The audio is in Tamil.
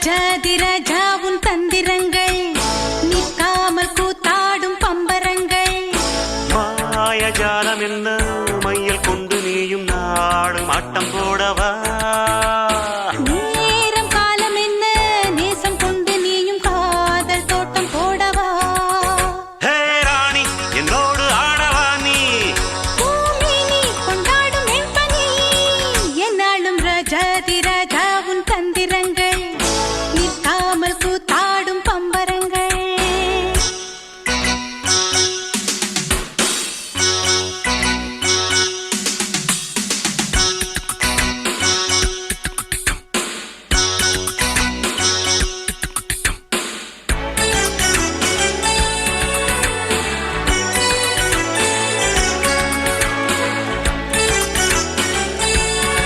ராஜாதி ராஜாவும் தந்திரங்கள் நிற்காமல் கூத்தாடும் பம்பரங்கள் மாயஜாலம் என்ன மையல் கொண்டு நீயும் நாடும் ஆட்டம் போடவா